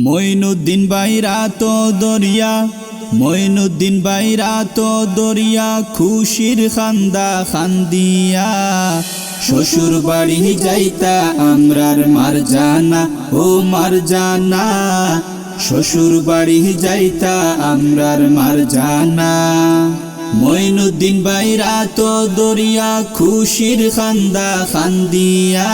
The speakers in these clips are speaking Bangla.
মঈনুদ্দিন বাইরা তো দরিয়া, মঈনুদ্দিন বাইরা তো দরিয়া, খুশির খান্দা খান্দিয়া। শ্বশুর বাড়ি যাইতা আমরার মারজানা, ও মারজানা। শ্বশুর বাড়ি যাইতা আমরার মারজানা। মঈনুদ্দিন বাইরা তো দরিয়া, খুশির খান্দা খান্দিয়া।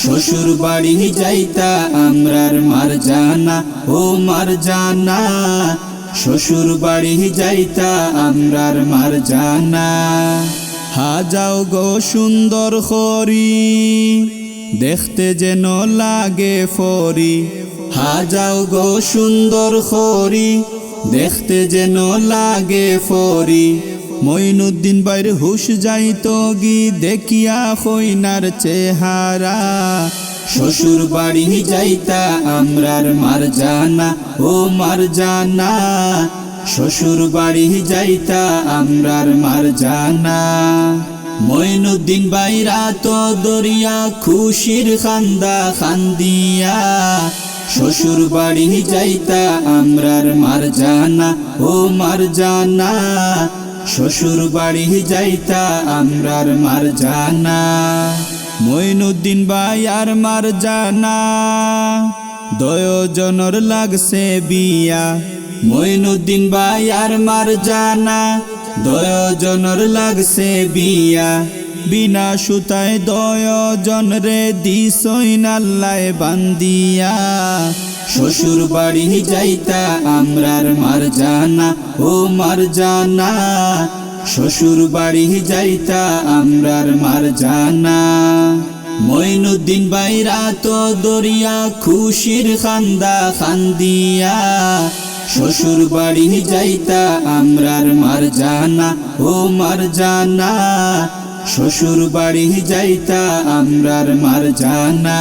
শ্বশুর বাড়ি যাইতা আমরার মারজানা, ও মারজানা। শ্বশুর বাড়ি যাইতা আমরার মারজানা। হাজাও গো সুন্দর খরি, দেখতে যেন লাগে ফরি। হাজাও গো সুন্দর খরি, দেখতে যেন লাগে ফরি। মঈনুদ্দিন বাইর হুশ যাইতো গি, দেখিয়া কইনার চেহারা। শ্বশুর বাড়ি যাইতা আমরার মারজানা, ও মারজানা। শ্বশুর বাড়ি যাইতা আমরার মারজানা। মঈনুদ্দিন বাইরা তো দরিয়া, খুশির খান্দা খান্দিয়া। শ্বশুর বাড়ি যাইতা আমরার মারজানা, ও মারজানা। শ্বশুর বাড়ি যাইতা আমরার মারজানা। মঈনুদ্দিন ভাই আর মারজানা, দয়জনের লাগছে বিয়া। মঈনুদ্দিন ভাই আর মারজানা, দয়জনের লাগছে বিয়া। বিনা সুতায় দয়জন রে দিছইন আল্লাহ বান্দিয়া। শ্বশুর বাড়ি যাইতা আমরার মারজানা, ও মারজানা। শ্বশুর বাড়ি যাইতা আমরার মারজানা। মঈনুদ্দিন বাইরা তো দরিয়া, খুশির খান্দা খান্দিয়া। শ্বশুর বাড়ি যাইতা আমরার মারজানা, ও মারজানা। শ্বশুর বাড়ি যাইতা আমরার মারজানা।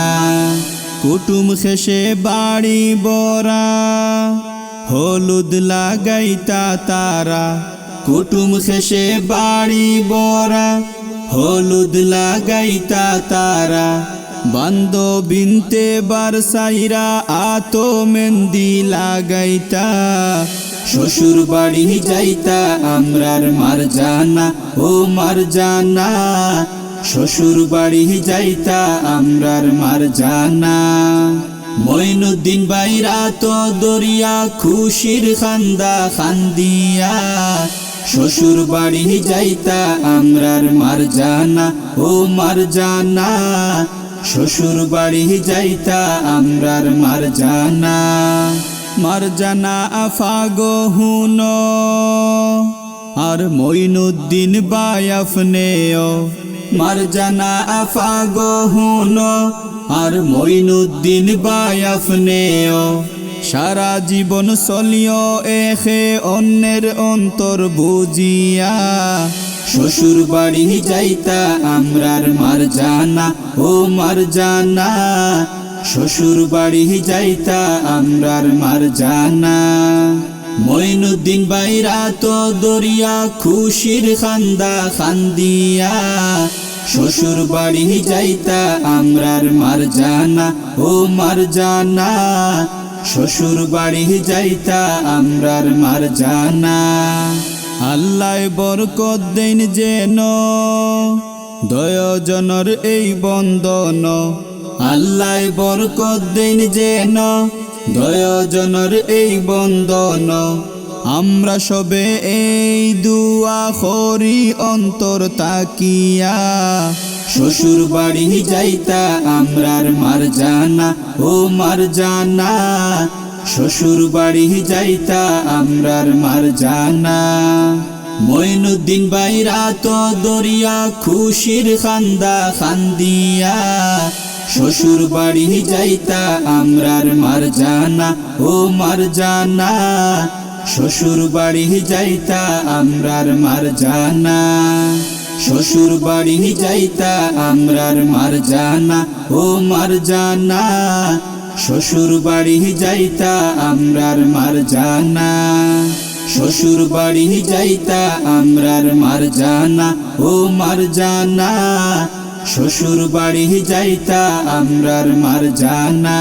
কুটুম শেষে বাড়ি বরা, হলুদ লাগাইতা তারা। কুটুম শেষে বাড়ি বরা, হলুদ লাগাইতা তারা। বান্ধবিনতে বারসাইরা, আতো মেহেন্দি লাগাইতা। শ্বশুর বাড়ি যাইতা আমরার মারজানা, ও মারজানা। শ্বশুর বাড়ি যাইতা আমরার মারজানা। মঈনুদ্দিন বাইরা তো দরিয়া, খুশির খান্দা খান্দিয়া। শ্বশুর বাড়ি যাইতা আমরার মারজানা, ও মারজানা। শ্বশুর বাড়ি যাইতা আমরার মারজানা। মারজানা আফাগো হুনো, আর মঈনুদ্দিন ভাই আপনেও। মারজানা আফাগো হুনো, আর মঈনুদ্দিন ভাই আপনেও। সারা জীবন চলিও এখে অন্যের অন্তর বুঝিয়া। শ্বশুর বাড়ি যাইতা আমরার মারজানা, ও মারজানা। শ্বশুর বাড়ি যাইতা আমরার মারজানা। মঈনুদ্দিন বাইরা তো দরিয়া, খুশির খান্দা খান্দিয়া। শ্বশুর বাড়ি যাইতা আমরার মারজানা, ও মারজানা। শ্বশুর বাড়ি যাইতা আমরার মারজানা। আল্লাহ বরকত দেন যেন দয়জনের এই বন্ধন। আল্লাহ বরকত দেন যেন দয়জনের এই বন্ধন। আমরা সবে এই দুয়া করি অন্তর তাকিয়া। শ্বশুর বাড়ি যাইতা আমরার মারজানা, ও মারজানা। শ্বশুর বাড়ি যাইতা আমরার মারজানা। মঈনুদ্দিন বাইরা তো দরিয়া, খুশির খান্দা খান্দিয়া। শ্বশুর বাড়ি যাইতা আমরার মারজানা, ও মারজানা। শ্বশুর বাড়ি যাইতা আমরার মারজানা। শ্বশুর বাড়ি যাইতা আমরার মারজানা, ও মারজানা। শ্বশুর বাড়ি যাইতা আমরার মারজানা। শ্বশুর বাড়ি যাইতা আমরার মারজানা, ও মারজানা। শ্বশুর বাড়ি যাইতা আমরার মারজানা।